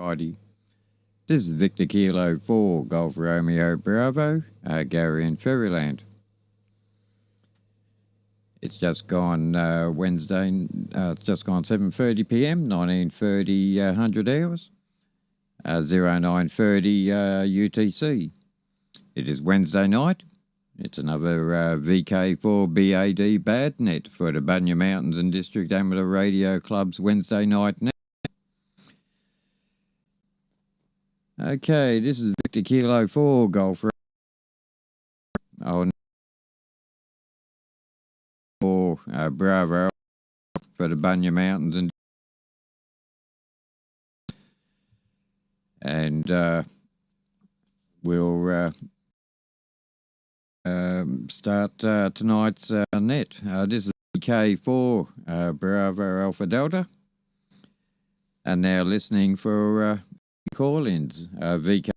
everybody. This is Victor Kilo 4 Golf Romeo Bravo, Gary in Faryland. It's just gone Wednesday, it's just gone 7:30 p.m, 19:30 100 hours, 09:30 UTC. It is Wednesday night. It's another VK4BAD bad net for the Bunya Mountains and District Amateur Radio Club's Wednesday night net. Okay, this is Victor Kilo 4 Golf Bravo for the Bunya Mountains and we'll start tonight's net. This is VK4 Bravo Alpha Delta, and now listening for call-ins. VK4BAD.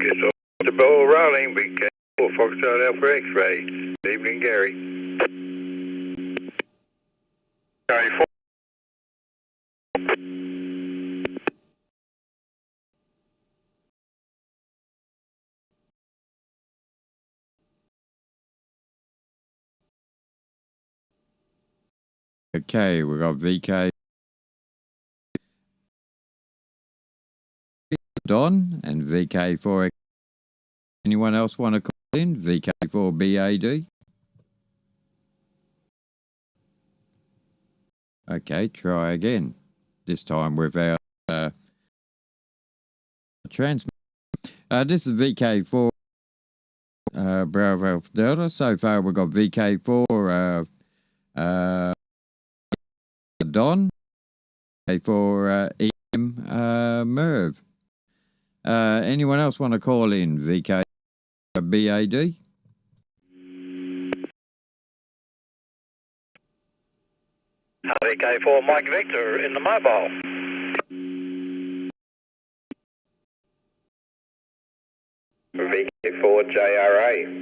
It's on the ball rolling. VK4 Foxtrot Alpha X-ray. Good evening, Gary. Gary 4. Okay, we got VK Don and VK4. Anyone else want to call in? VK4BAD. Okay, try again. This time without transmit. This is VK4 Bravo Delta. So far we've got VK4 Don, VK4 EM Merv. Anyone else want to call in? VK4BAD? VK4 Mike Victor in the mobile. VK4GRB.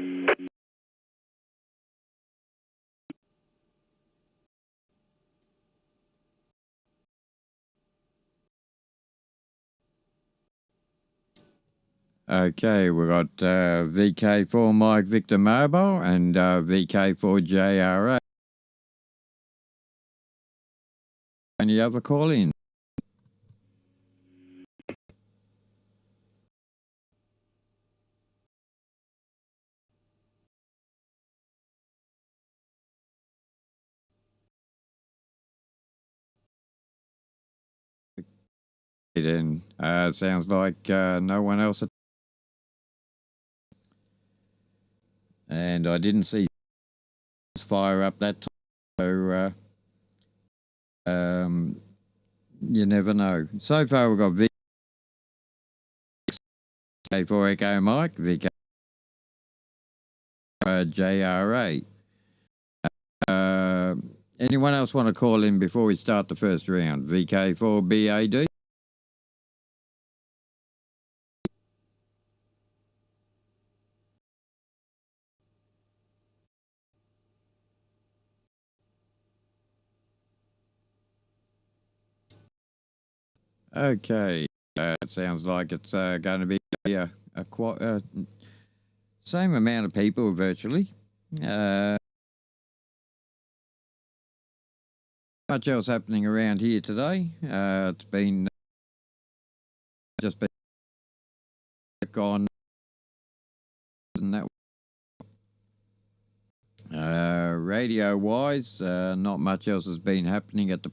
Okay, we've got VK4 Mike Victor Mobile and VK4JRA. Any other call in? Then sounds like no one else. And I didn't see fire up that time, so you never know. So far we've got VK4 Echo Mike, VK JRA. Anyone else want to call in before we start the first round? VK4BAD? Okay, it sounds like it's going to be a same amount of people virtually. Much else happening around here today. It's been just been gone and that. Radio wise, not much else has been happening at the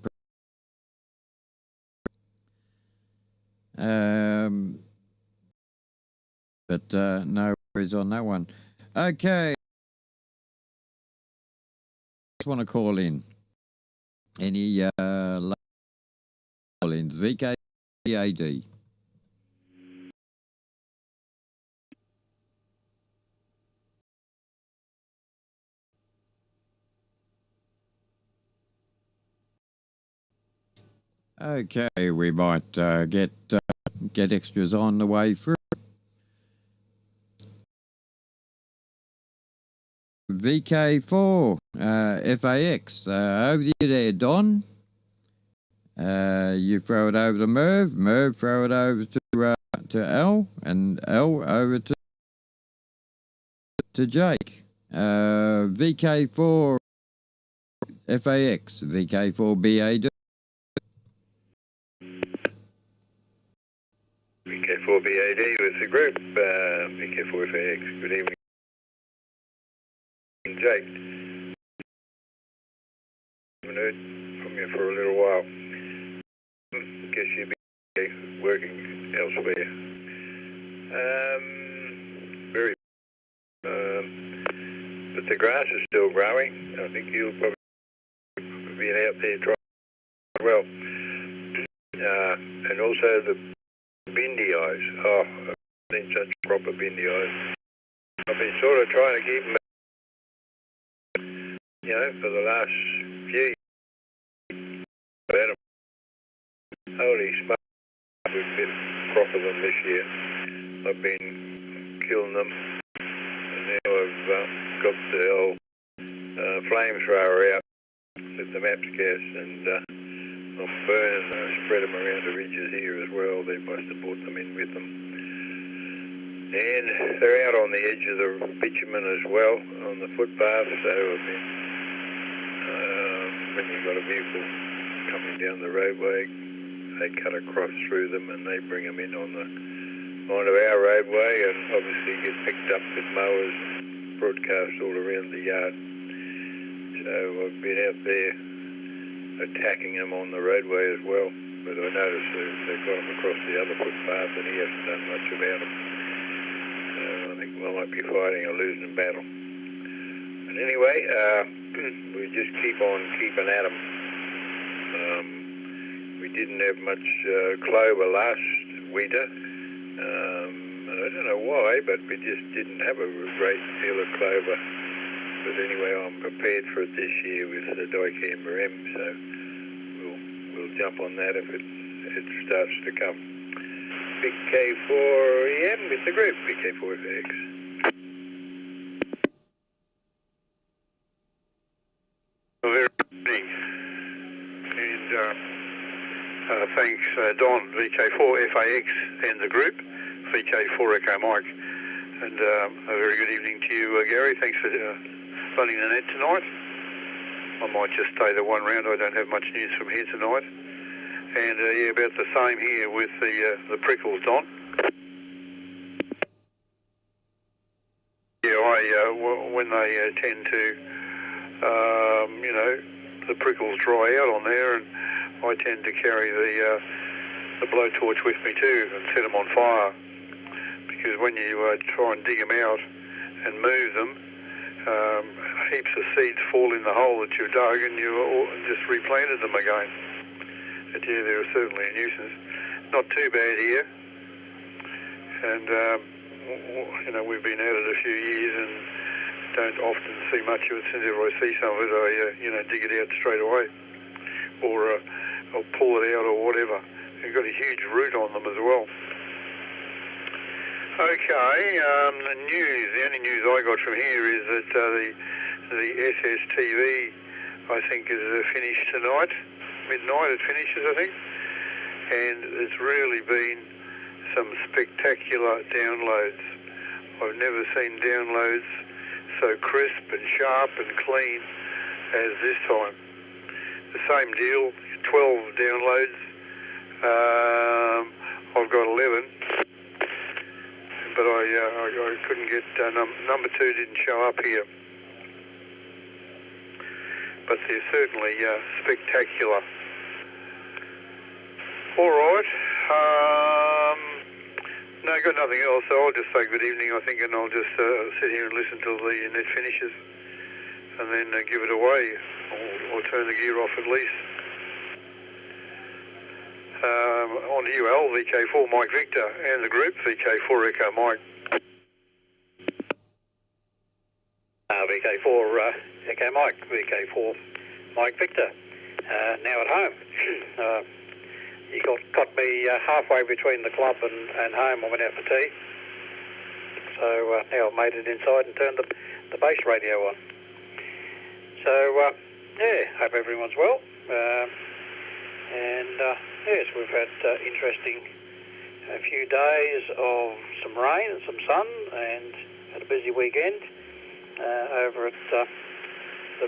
but no worries on that one. Okay, just want to call in any call-ins. VK4BAD. Okay, we might get extras on the way through. VK4 FAX, over to you there, Don. You throw it over to Merv. Merv, throw it over to Al, and Al over to Jake. VK4 FAX, VK4BAD. VK4BAD with the group, VK4FAX. Good evening, Jake. Haven't heard from you for a little while. Guess you'll be working elsewhere. Very. But the grass is still growing. I think you'll probably be out there trying well. And also the bendy eyes. Oh, I've seen such proper bendy eyes. I've been sort of trying to keep them, for the last few years. Holy smoke, we've been a bit crop of them this year. I've been killing them, and now I've got the old flamethrower out with the maps gas, and I'm burning them, spread them around the ridges here as well. They must have brought them in with them. And they're out on the edge of the bitumen as well, on the footpath, so I've been, when you've got a vehicle coming down the roadway, they cut across through them and they bring them in onto our roadway, and obviously get picked up with mowers and broadcast all around the yard. So I've been out there attacking them on the roadway as well, but I noticed they've got them across the other footpath and he hasn't done much about them. So I think we might be fighting a losing battle. And anyway, we just keep on keeping at them. We didn't have much clover last winter, and I don't know why, but we just didn't have a great deal of clover. But anyway, I'm prepared for it this year with the dicamba M, so we'll jump on that if it starts to come. VK4EM with the group, VK4FX. Very good. And thanks, Don, VK4FAX and the group, VK4 Echo Mike. And a very good evening to you, Gary. Thanks for running the net tonight. I might just stay the one round. I don't have much news from here tonight. And yeah, about the same here with the prickles, Don. Yeah, when they tend to, the prickles dry out on there, and I tend to carry the blowtorch with me too and set them on fire, because when you try and dig them out and move them, heaps of seeds fall in the hole that you dug and you just replanted them again. But yeah, they're certainly a nuisance. Not too bad here, and we've been at it a few years and don't often see much of it. As soon as I see some of it, I dig it out straight away, or I'll pull it out or whatever. They've got a huge root on them as well. Okay, the only news I got from here is that the SSTV, I think, is finished tonight. Midnight it finishes, I think. And there's really been some spectacular downloads. I've never seen downloads so crisp and sharp and clean as this time. The same deal, 12 downloads. I've got 11, but I couldn't get number 2 didn't show up here. But they're certainly spectacular. All right. No, got nothing else, so I'll just say good evening, I think, and I'll just sit here and listen till the net finishes, and then give it away, or turn the gear off at least. On to you, Al, VK4 Mike Victor, and the group, VK4 Echo Mike. VK4 Echo Mike, VK4 Mike Victor, now at home. he got me halfway between the club and home. I went out for tea. So now I've made it inside and turned the base radio on. So, yeah, hope everyone's well. Yes, we've had interesting few days of some rain and some sun, and had a busy weekend over at the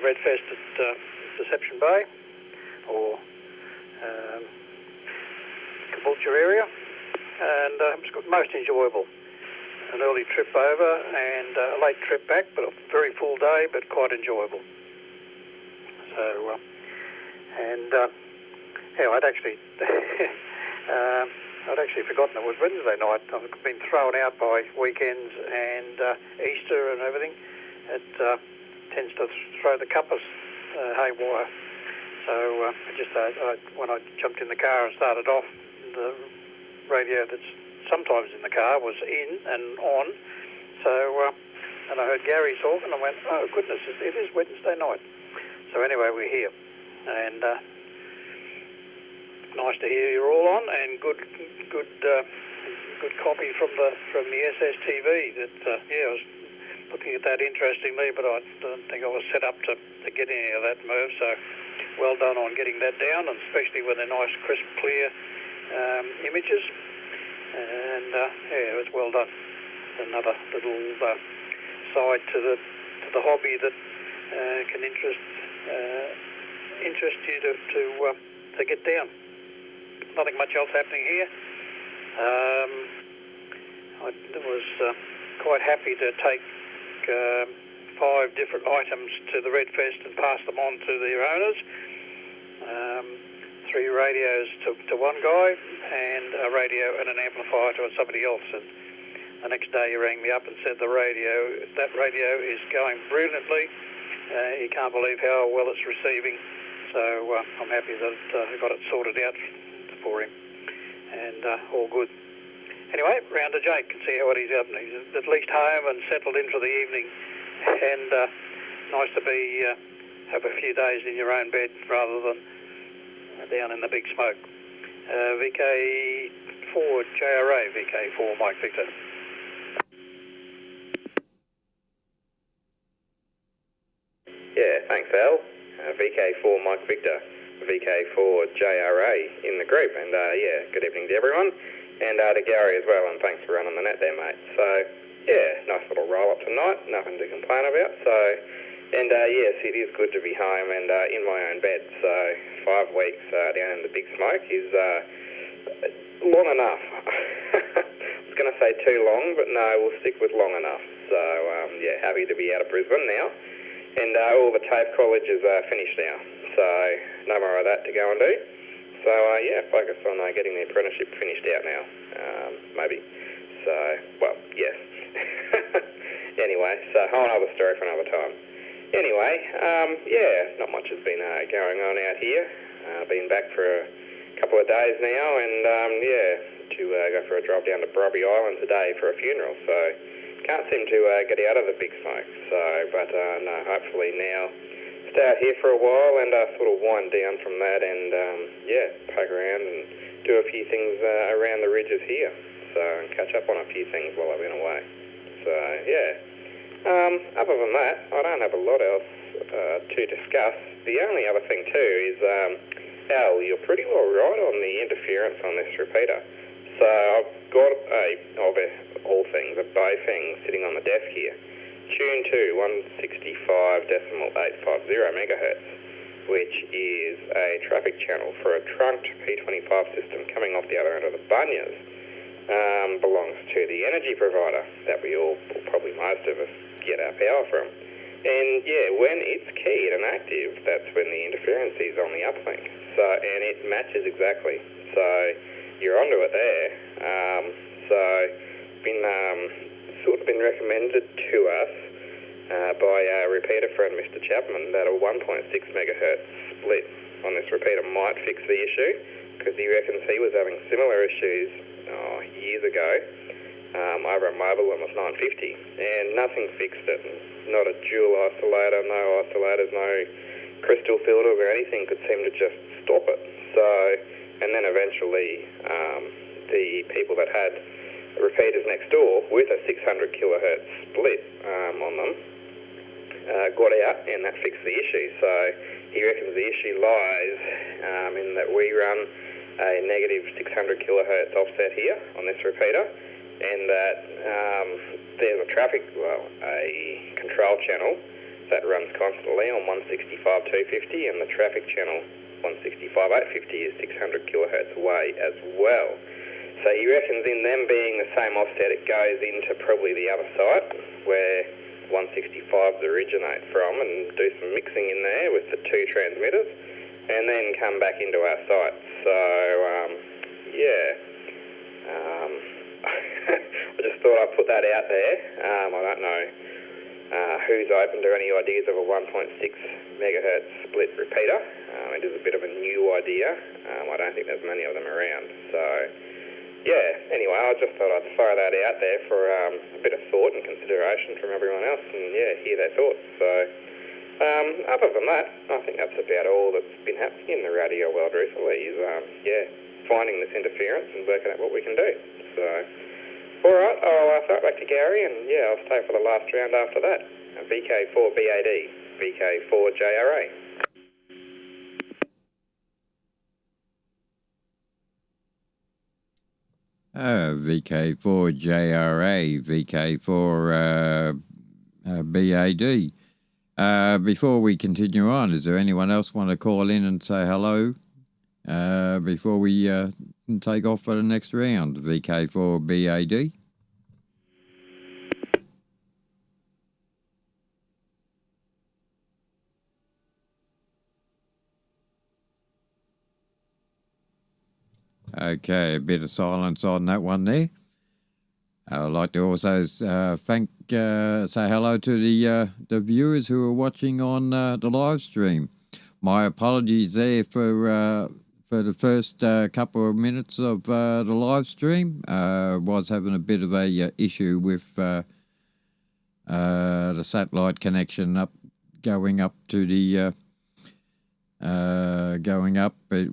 Red Fest at Deception Bay, or Caboolture area, and it was most enjoyable. An early trip over and a late trip back, but a very full day, but quite enjoyable. So, yeah, I'd actually forgotten it was Wednesday night. I've been thrown out by weekends and Easter and everything. It tends to throw the compass haywire. So when I jumped in the car and started off, the radio that's sometimes in the car was in and on. So, and I heard Gary talk, and I went, oh goodness, it is Wednesday night. So anyway, we're here, and nice to hear you're all on, and good copy from the SSTV. That yeah, I was looking at that interestingly, but I don't think I was set up to get any of that move. So well done on getting that down, and especially with the nice, crisp, clear images. And yeah, it was well done. Another little side to the hobby that can interest you to get down. Nothing much else happening here. I was quite happy to take 5 different items to the Red Fest and pass them on to their owners. 3 radios to one guy, and a radio and an amplifier to somebody else. And the next day he rang me up and said that radio is going brilliantly. He can't believe how well it's receiving. So I'm happy that I got it sorted out for him, and all good. Anyway, round to Jake and see what he's up to. He's at least home and settled in for the evening, and nice to be have a few days in your own bed rather than down in the big smoke. VK4GRB, VK4 Mike Victor. Yeah, thanks Al. VK4 Mike Victor, VK4GRA in the group, and yeah, good evening to everyone, and to Gary as well, and thanks for running the net there, mate. So yeah, nice little roll up tonight, nothing to complain about. So, and yes, it is good to be home and in my own bed. So 5 weeks down in the big smoke is long enough. I was going to say too long, but no, we'll stick with long enough. So yeah, happy to be out of Brisbane now, and all the TAFE college is finished now. So no more of that to go and do. So yeah, focus on getting the apprenticeship finished out now, maybe. So, well, yes. Anyway, so whole other story for another time. Anyway, yeah, not much has been going on out here. Been back for a couple of days now, and yeah, to go for a drive down to Brobby Island today for a funeral. So can't seem to get out of the big smoke. So, but no, hopefully now stay out here for a while and sort of wind down from that, and yeah, poke around and do a few things around the ridges here. So, and catch up on a few things while I've been away. So yeah. Other than that, I don't have a lot else to discuss. The only other thing too is, Al, you're pretty well right on the interference on this repeater. So I've got of all things, a Baofeng sitting on the desk here, tuned to 165.850 megahertz, which is a traffic channel for a trunked P25 system coming off the other end of the bunyas. Belongs to the energy provider that we all, probably most of us, get our power from. And yeah, when it's keyed and active, that's when the interference is on the uplink. So, and it matches exactly. So you're onto it there. So been sort of been recommended to us by a repeater friend, Mr. Chapman, that a 1.6 megahertz split on this repeater might fix the issue, because he reckons he was having similar issues years ago over a mobile one was 950, and nothing fixed it. Not a dual oscillator, no isolators, no crystal filters or anything could seem to just stop it. So and then eventually the people that had repeaters next door with a 600 kilohertz split on them got out, and that fixed the issue. So he reckons the issue lies in that we run a negative 600 kilohertz offset here on this repeater, and that there's a control channel that runs constantly on 165.250, and the traffic channel 165.850 is 600 kilohertz away as well. So he reckons in them being the same offset, it goes into probably the other site where 165s originate from, and do some mixing in there with the two transmitters, and then come back into our site. So, I just thought I'd put that out there. I don't know who's open to any ideas of a 1.6 megahertz split repeater. It is a bit of a new idea. I don't think there's many of them around. So, anyway, I just thought I'd throw that out there for a bit of thought and consideration from everyone else, and hear their thoughts. So, other than that, I think that's about all that's been happening in the radio world recently is, finding this interference and working out what we can do. So, all right, I'll throw it back to Gary, and I'll stay for the last round after that. VK4BAD, VK4GRB. VK4GRA, VK4BAD. Before we continue on, is there anyone else want to call in and say hello before we take off for the next round? VK4BAD. Okay, a bit of silence on that one there. I would like to also say hello to the viewers who are watching on the live stream. My apologies there for the first couple of minutes of the live stream. Was having a bit of a issue with the satellite connection going up. It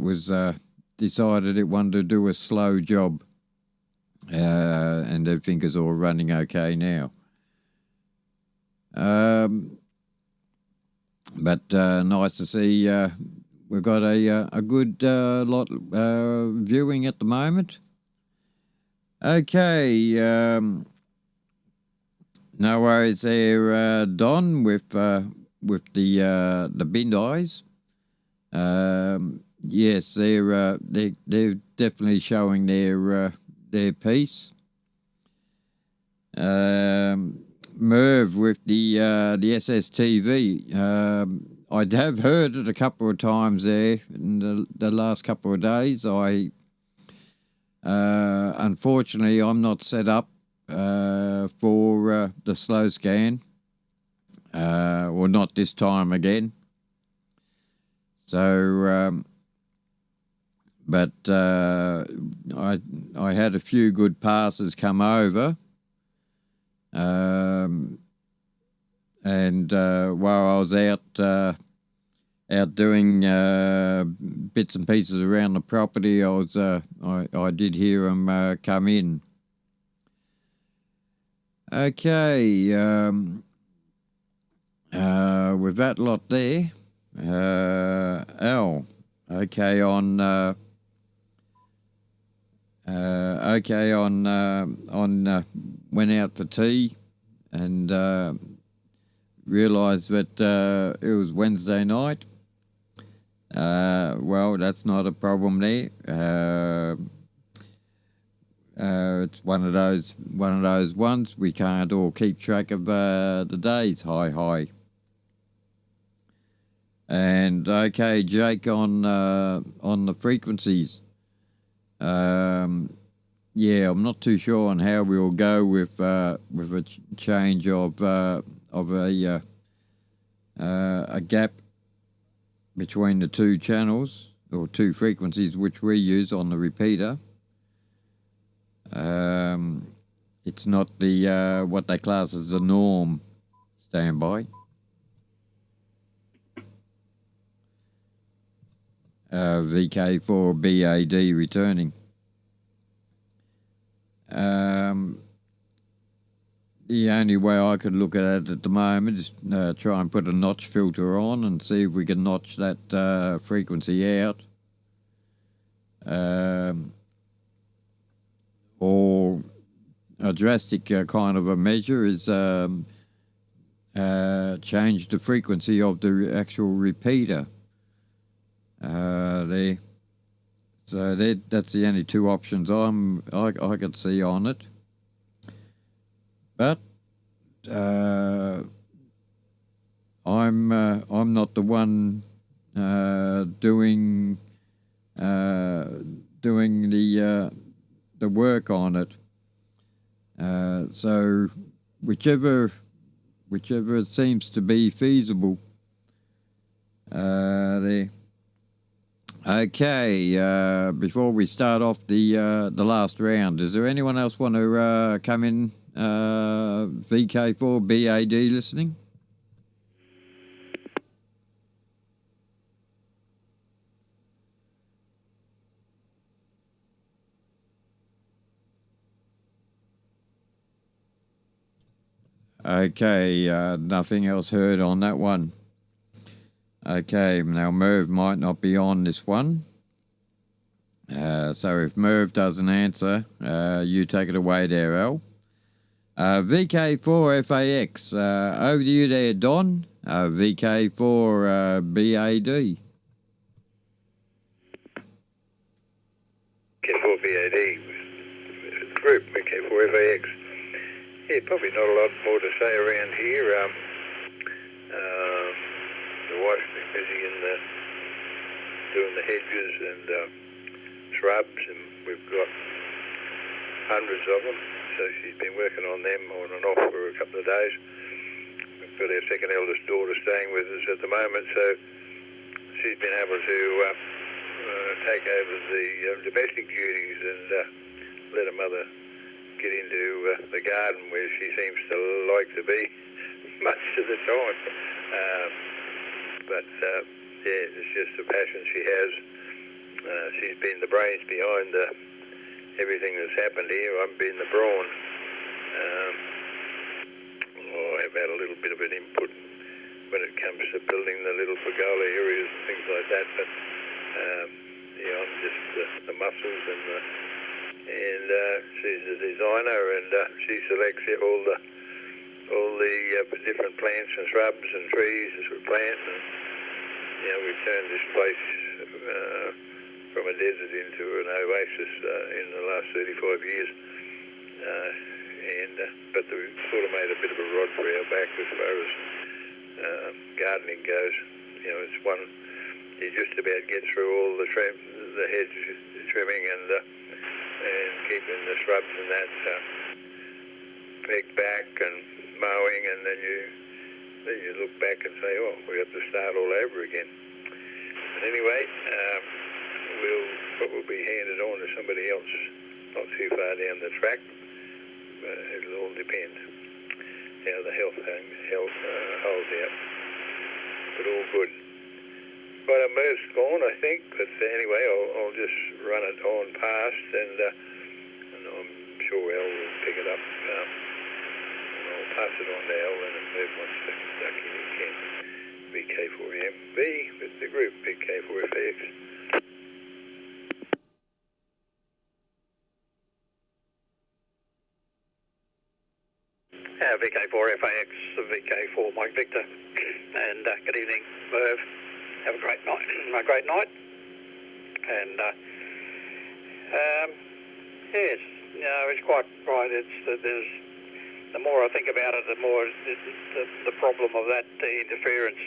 was decided it wanted to do a slow job, and everything is all running okay now. But nice to see we've got a good lot viewing at the moment. Okay, no worries there, Don, with the Bindis. Yes, they're definitely showing their piece. Merv with the SSTV. I have heard it a couple of times there in the last couple of days. Unfortunately, I'm not set up for the slow scan, or not this time again. So, but I had a few good passes come over, and while I was out doing bits and pieces around the property, I did hear them come in. Okay, with that lot there. Al, went out for tea and realised that it was Wednesday night. Well, that's not a problem there. It's one of those ones we can't all keep track of the days. Hi. And okay, Jake, on the frequencies. Yeah, I'm not too sure on how we'll go with a change of a gap between the two channels or two frequencies which we use on the repeater. It's not the what they class as the norm standby. VK4BAD returning. The only way I could look at it at the moment is try and put a notch filter on and see if we can notch that frequency out. Or a drastic kind of a measure is change the frequency of the actual repeater. There. So that's the only two options I could see on it. But I'm not the one doing the work on it. So whichever seems to be feasible. There. Okay, before we start off the last round, does there anyone else want to come in, VK4BAD listening? Okay, nothing else heard on that one. Okay, now Merv might not be on this one. So if Merv doesn't answer, you take it away there, Al. VK4FAX, over to you there, Don. VK4BAD. VK4BAD, group VK4FAX. Yeah, probably not a lot more to say around here. The wife's been busy doing the hedges and shrubs, and we've got hundreds of them, so she's been working on them on and off for a couple of days. We've got our second eldest daughter staying with us at the moment, so she's been able to take over the domestic duties and let her mother get into the garden, where she seems to like to be much of the time. But yeah, it's just a passion she has. She's been the brains behind everything that's happened here. I've been the brawn. I have had a little bit of an input when it comes to building the little pergola areas and things like that. But yeah, I'm just the muscles and she's the designer, and she selects all the different plants and shrubs and trees to plant. And, you know, we've turned this place from a desert into an oasis in the last 35 years. But we've sort of made a bit of a rod for our back as far as gardening goes. You know, it's one, you just about get through all the hedge trimming and keeping the shrubs and that pegged back and mowing, and then you look back and say, oh, we have to start all over again. But anyway, we'll probably hand it on to somebody else not too far down the track. It'll all depend how the health holds out. But all good. But a Merv's gone, I think. But anyway, I'll just run it on past, and I'm sure Al will pick it up. I'll pass it on to Al, and if Merv wants to duck in, he can. VK4MB with the group VK4FAX. VK4FAX, VK4 Mike Victor, and good evening, Merv. Have a great night. And yes, no, it's quite right. There's the more I think about it, the more the problem of that interference.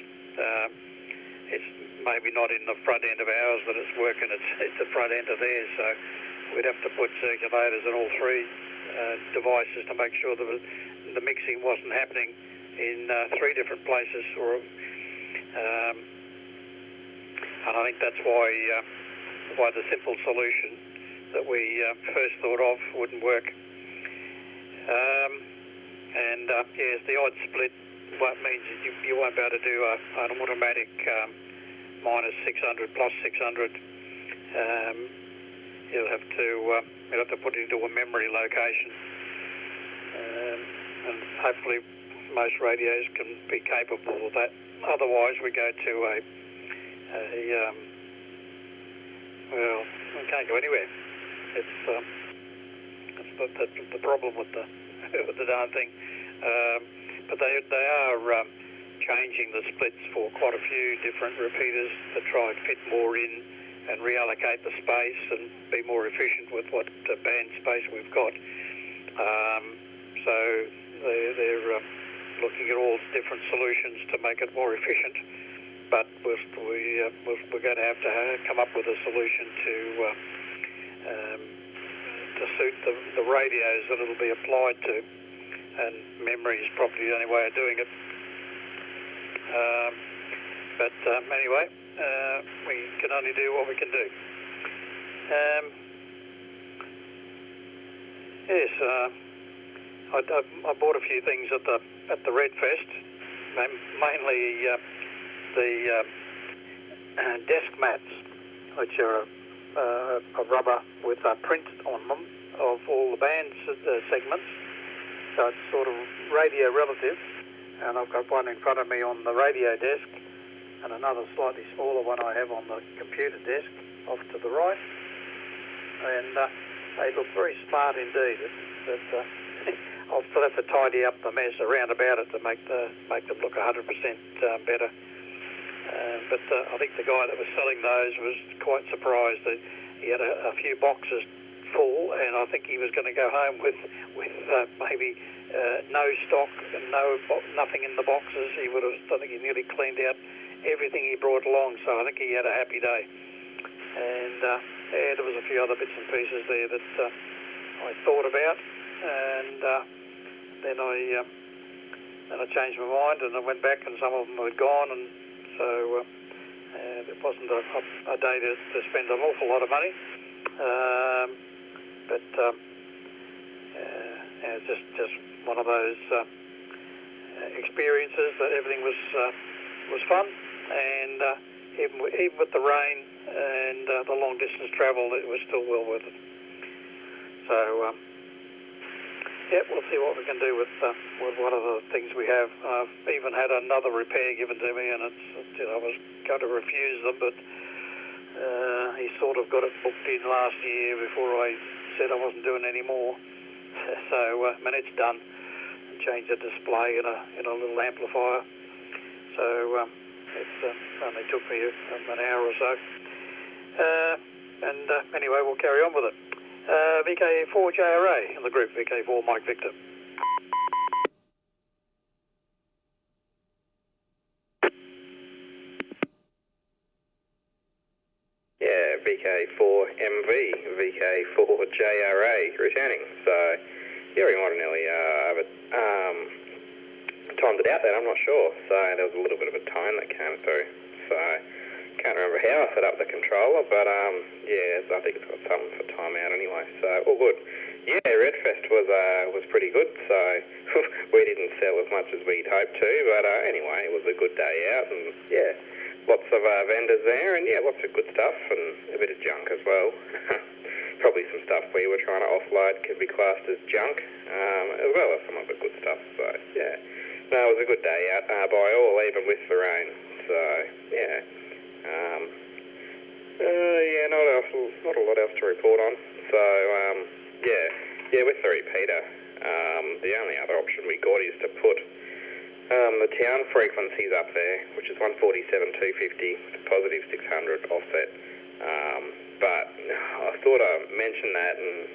It's maybe not in the front end of ours that it's working. It's the front end of theirs. So we'd have to put circulators in all three devices to make sure that the mixing wasn't happening in three different places. And I think that's why the simple solution that we first thought of wouldn't work. Yes, the odd split means you won't be able to do an automatic minus 600 plus 600. You'll have to put it into a memory location, and hopefully most radios can be capable of that. Otherwise, we go to well, we can't go anywhere. That's the problem with the with the darn thing. But they are changing the splits for quite a few different repeaters to try and fit more in and reallocate the space and be more efficient with what band space we've got. So they're looking at all different solutions to make it more efficient. But we're going to have to come up with a solution to suit the radios that it'll be applied to, and memory is probably the only way of doing it. But anyway, we can only do what we can do. Yes, I bought a few things at the Red Fest, mainly the desk mats, which are a rubber with a print on them of all the band segments. So it's sort of radio relative. And I've got one in front of me on the radio desk, and another slightly smaller one I have on the computer desk off to the right. And they look very smart indeed. I'll still have to tidy up the mess around about it to make them look 100% better. But I think the guy that was selling those was quite surprised that he had a few boxes full, and I think he was going to go home with maybe no stock and nothing in the boxes. I think he nearly cleaned out everything he brought along, so I think he had a happy day. And there was a few other bits and pieces there that I thought about, and then I changed my mind, and I went back, and some of them were gone, and so it wasn't a day to spend an awful lot of money, but just one of those experiences that everything was fun, and even with the rain and the long distance travel, it was still well worth it. So yeah, we'll see what we can do with one of the things we have. I've even had another repair given to me, and I was going to refuse them, but he sort of got it booked in last year before I said I wasn't doing any more. So it's done. Changed the display in a little amplifier. So it only took me an hour or so. And anyway, we'll carry on with it. VK4GRB in the group, VK4 Mike Victor. Yeah, VK4MV, VK4JRA returning. So, yeah, we might have nearly timed it out then, I'm not sure. So there was a little bit of a tone that came through. So can't remember how I set up the controller, but yeah, I think it's got something for timeout anyway. So all good. Yeah, Redfest was pretty good. So we didn't sell as much as we'd hoped to, but anyway, it was a good day out, and yeah, lots of vendors there, and yeah, lots of good stuff, and a bit of junk as well. Probably some stuff we were trying to offload could be classed as junk, as well as some of the good stuff. So yeah, no, it was a good day out by all, even with the rain. So yeah. Yeah, not a lot else to report on. So, yeah, with the repeater, the only other option we got is to put the town frequencies up there, which is 147 250 to positive 600 offset. But I thought I'd mention that, and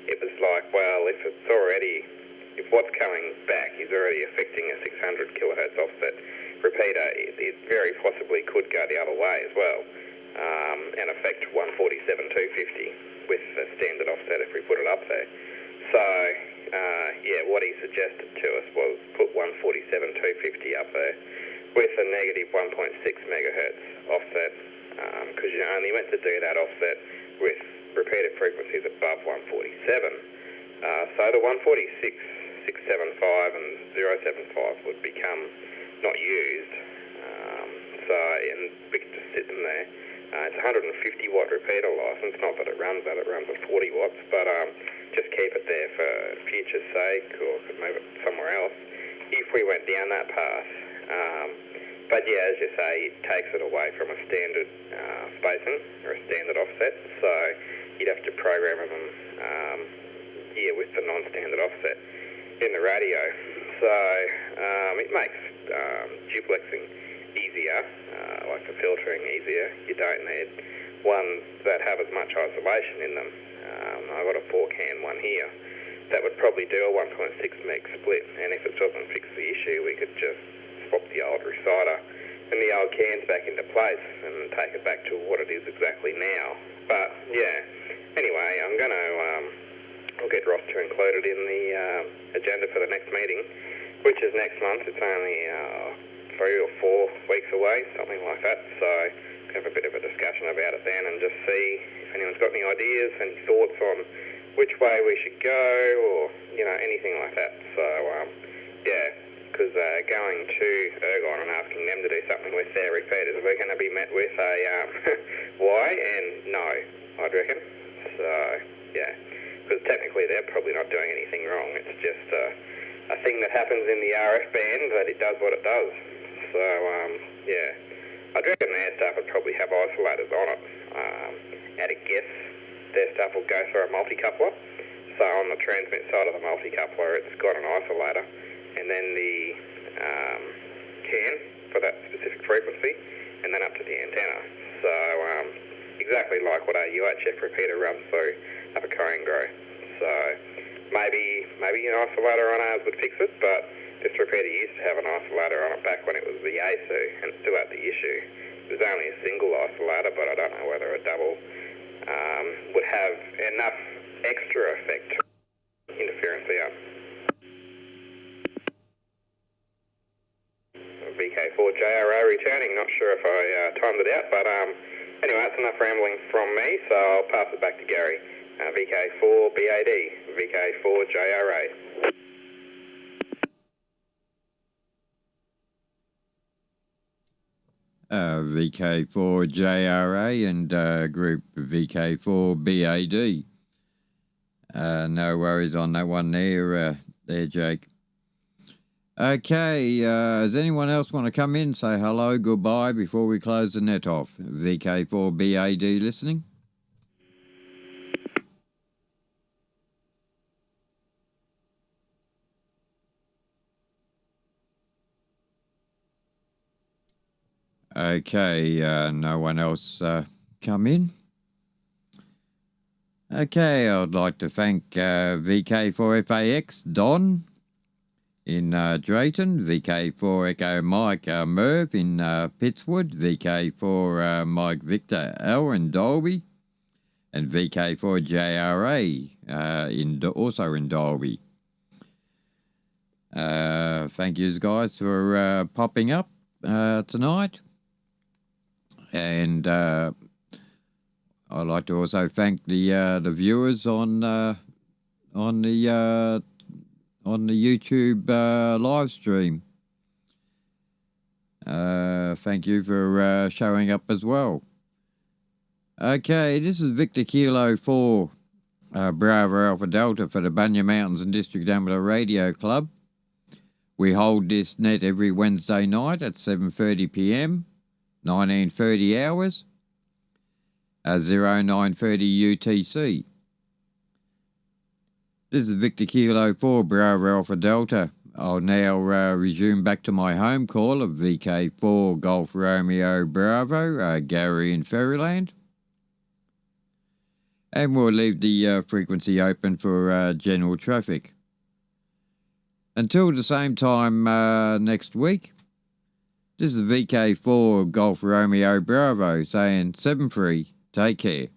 it was like, well, if what's coming back is already affecting a 600 kilohertz offset repeater, it very possibly could go the other way as well, and affect 147 250 with the standard offset if we put it up there. So yeah, what he suggested to us was put 147 250 up there with a negative 1.6 megahertz offset, because you're only meant to do that offset with repeated frequencies above 147. So the 146 675 and 075 would become not used, and It's a 150 watt repeater license, not that it runs that, it runs at 40 watts, but just keep it there for future's sake, or could move it somewhere else if we went down that path. But yeah, as you say, it takes it away from a standard spacing or a standard offset, so you'd have to program them with the non-standard offset in the radio. So it makes duplexing easier, like the filtering easier. You don't need ones that have as much isolation in them. I've got a 4-can one here that would probably do a 1.6 meg split, and if it doesn't fix the issue, we could just swap the old reciter and the old cans back into place and take it back to what it is exactly now. But yeah, anyway, I'm going to I'll get Ross to include it in the agenda for the next meeting, which is next month. It's only 3 or 4 weeks away, something like that. So we can have a bit of a discussion about it then and just see if anyone's got any ideas, any thoughts on which way we should go, or anything like that. So because going to Ergon and asking them to do something with their repeaters, we're going to be met with a why and no, I'd reckon. So yeah, because technically they're probably not doing anything wrong. It's just a thing that happens in the RF band that it does what it does. So I'd reckon their stuff would probably have isolators on it. At a guess, their stuff will go through a multi-coupler. So on the transmit side of the multi-coupler, it's got an isolator, and then the can for that specific frequency, and then up to the antenna. So exactly like what a UHF repeater runs through up a cone grow. So maybe an isolator on ours would fix it, but this repeater used to have an isolator on it back when it was the ASU, and it still had the issue. It was only a single isolator, but I don't know whether a double would have enough extra effect to interference out. VK4GRB returning, not sure if I timed it out, but anyway, that's enough rambling from me, so I'll pass it back to Gary. VK4BAD, VK4GRB. VK4JRA and group VK4BAD. No worries on that one there, Jake. Okay, does anyone else want to come in, say hello, goodbye before we close the net off? VK4BAD listening? Okay, no one else come in. Okay, I'd like to thank VK4FAX, Don in Drayton, VK4 Echo Mike Merv in Pittswood, VK4 Mike Victor L in Dolby, and VK4JRA also in Dolby. Thank you guys for popping up tonight. And I'd like to also thank the viewers on the YouTube live stream. Thank you for showing up as well. Okay, this is Victor Kilo 4 Bravo Alpha Delta for the Bunya Mountains and District Amateur Radio Club. We hold this net every Wednesday night at 7:30 p.m. 1930 hours, 0930 UTC. This is Victor Kilo 4 Bravo Alpha Delta. I'll now resume back to my home call of VK4 Golf Romeo Bravo, Gary in Faryland. And we'll leave the frequency open for general traffic. Until the same time next week, this is VK4 Golf Romeo Bravo saying 7-3, take care.